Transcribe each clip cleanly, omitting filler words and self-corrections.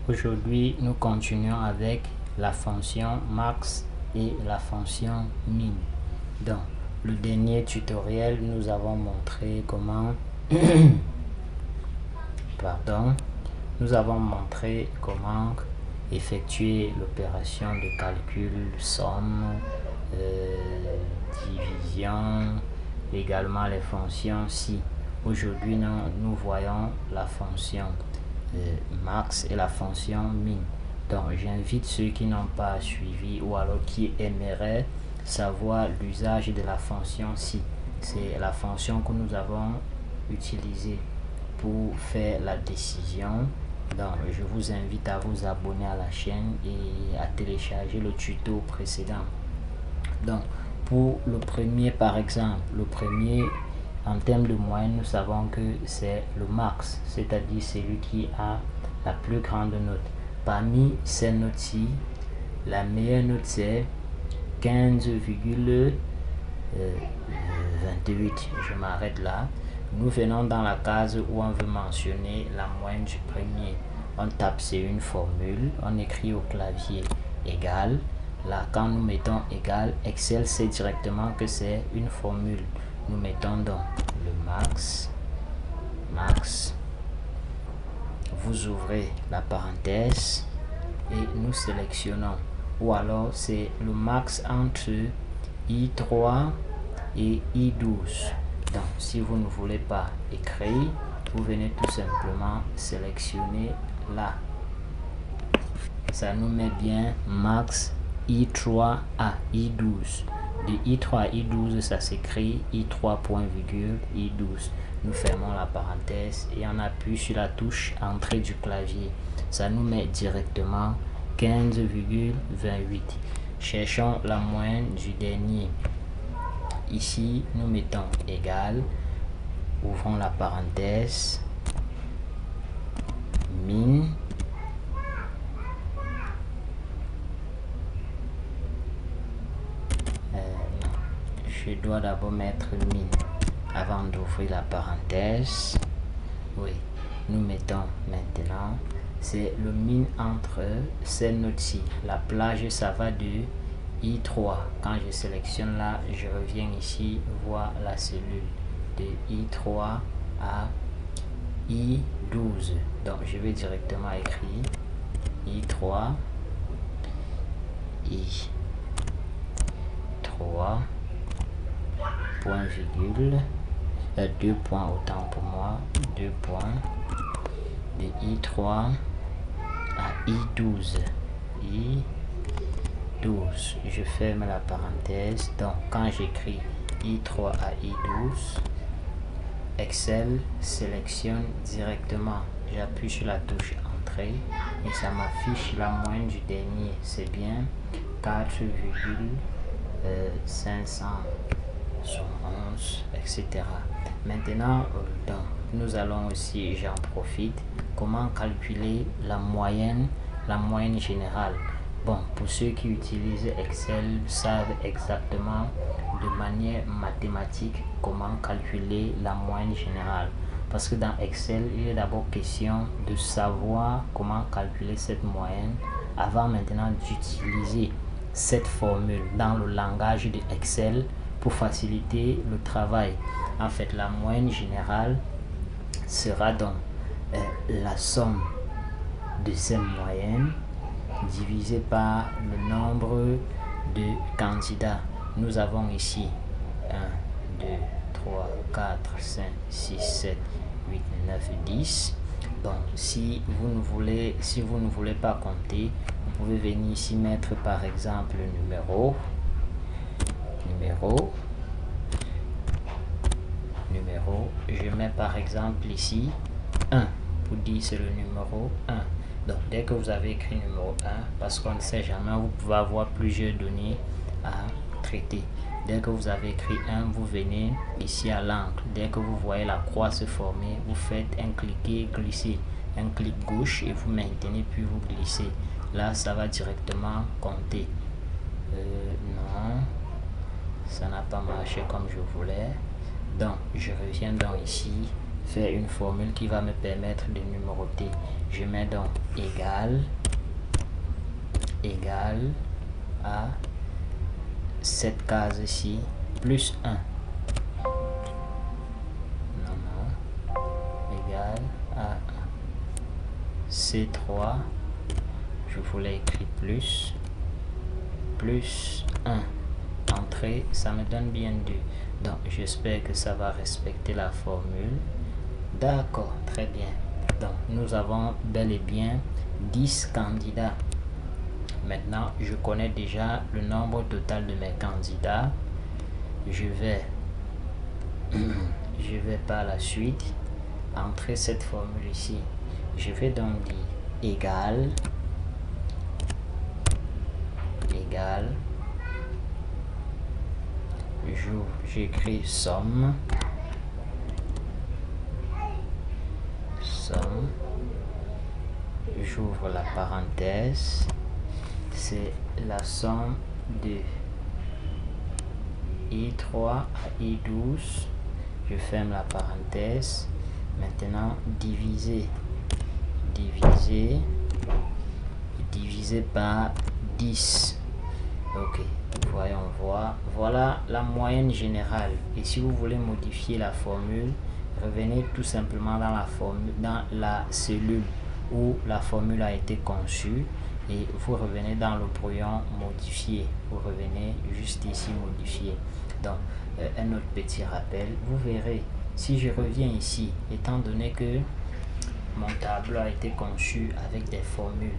Aujourd'hui, nous continuons avec la fonction max et la fonction min. Dans le dernier tutoriel, nous avons montré comment effectuer l'opération de calcul, somme, division, également les fonctions si. Aujourd'hui, nous voyons la fonction max et la fonction min. Donc, j'invite ceux qui n'ont pas suivi ou alors qui aimeraient savoir l'usage de la fonction si. C'est la fonction que nous avons utilisée pour faire la décision. Donc, je vous invite à vous abonner à la chaîne et à télécharger le tuto précédent. Donc, pour le premier, par exemple, en termes de moyenne, nous savons que c'est le max, c'est-à-dire celui qui a la plus grande note. Parmi ces notes-ci, la meilleure note c'est 15,28. Je m'arrête là. Nous venons dans la case où on veut mentionner la moyenne du premier. On tape, c'est une formule, on écrit au clavier égal. Là, quand nous mettons égal, Excel sait directement que c'est une formule. Nous mettons donc le max. Vous ouvrez la parenthèse et nous sélectionnons. Ou alors, c'est le max entre I3 et I12. Donc, si vous ne voulez pas écrire, vous venez tout simplement sélectionner là. Ça nous met bien max I3 à I12. De I3 à I12, ça s'écrit I3 point virgule I12. Nous fermons la parenthèse et on appuie sur la touche entrée du clavier. Ça nous met directement 15,28. Cherchons la moyenne du dernier. Ici, nous mettons égal. Ouvrons la parenthèse. Min. Je dois d'abord mettre min avant d'ouvrir la parenthèse. Oui, nous mettons maintenant, c'est le min entre ces notes-ci. La plage, ça va de I3. Quand je sélectionne là, je reviens ici, voir la cellule de I3 à I12. Donc, je vais directement écrire I3, I3, point virgule, 2 points autant pour moi, 2 points, de I3 à I12. I12, je ferme la parenthèse. Donc, quand j'écris I3 à I12, Excel sélectionne directement. J'appuie sur la touche entrée et ça m'affiche la moyenne du dernier. C'est bien 4,511, etc. Maintenant, nous allons aussi, j'en profite, comment calculer la moyenne générale. Bon, pour ceux qui utilisent Excel savent exactement de manière mathématique comment calculer la moyenne générale. Parce que dans Excel, il est d'abord question de savoir comment calculer cette moyenne avant maintenant d'utiliser cette formule dans le langage de Excel pour faciliter le travail. En fait, la moyenne générale sera donc la somme de ces moyennes divisé par le nombre de candidats. Nous avons ici 1, 2, 3, 4, 5, 6, 7, 8, 9, 10. Donc, si vous ne voulez pas compter, vous pouvez venir ici mettre par exemple le numéro. Je mets par exemple ici 1 pour dire c'est le numéro 1. Donc, dès que vous avez écrit numéro 1, parce qu'on ne sait jamais, vous pouvez avoir plusieurs données à traiter. Dès que vous avez écrit 1, vous venez ici à l'encre. Dès que vous voyez la croix se former, vous faites un cliquer, glisser, un clic gauche et vous maintenez puis vous glissez. Là, ça va directement compter. Non, ça n'a pas marché comme je voulais. Donc, je reviens donc ici, faire une formule qui va me permettre de numéroter. Je mets donc égal à cette case ici plus 1. Égal à C3, je voulais écrire plus 1. Entrée, ça me donne bien 2. Donc j'espère que ça va respecter la formule. D'accord, très bien. Donc nous avons bel et bien 10 candidats. Maintenant je connais déjà le nombre total de mes candidats. Je vais par la suite entrer cette formule ici. Je vais donc dire égal, j'écris somme, j'ouvre la parenthèse, c'est la somme de I3 à I12, je ferme la parenthèse. Maintenant diviser par 10. Ok, voyons voir. Voilà la moyenne générale. Et si vous voulez modifier la formule, revenez tout simplement dans la formule, dans la cellule où la formule a été conçue, et vous revenez dans le brouillon modifié. Vous revenez juste ici modifier. Donc un autre petit rappel, vous verrez, si je reviens ici, étant donné que mon tableau a été conçu avec des formules,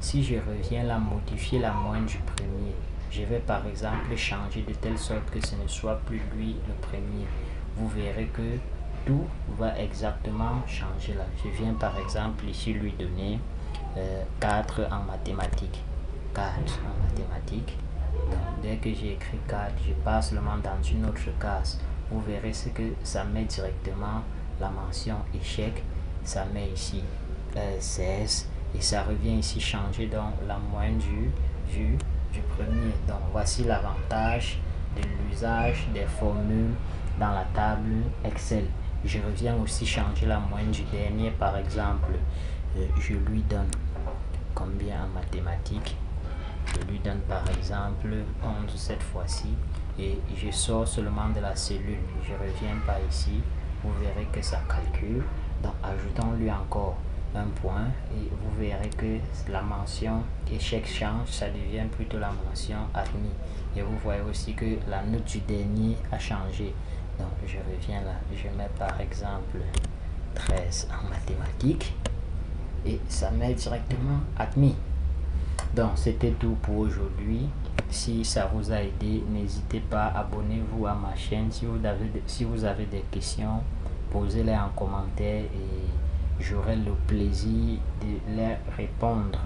si je reviens là modifier la moyenne du premier, je vais par exemple changer de telle sorte que ce ne soit plus lui le premier. Vous verrez que tout va exactement changer là. Je viens par exemple ici lui donner 4 en mathématiques. 4 en mathématiques. Donc dès que j'ai écrit 4, je passe seulement dans une autre case. Vous verrez ce que ça met directement la mention échec. Ça met ici 16 et ça revient ici changer donc la moyenne du premier. Donc voici l'avantage de l'usage des formules dans la table Excel. Je reviens aussi changer la moyenne du dernier. Par exemple, je lui donne combien en mathématiques. Je lui donne par exemple 11 cette fois-ci et je sors seulement de la cellule. Je reviens par ici. Vous verrez que ça calcule. Donc ajoutons-lui encore un point et vous verrez que la mention échec change, ça devient plutôt la mention admis. Et vous voyez aussi que la note du dernier a changé. Donc je reviens là, je mets par exemple 13 en mathématiques et ça met directement admis. Donc c'était tout pour aujourd'hui. Si ça vous a aidé, n'hésitez pas, abonnez-vous à ma chaîne. Si vous avez des questions, posez-les en commentaire et j'aurai le plaisir de les répondre.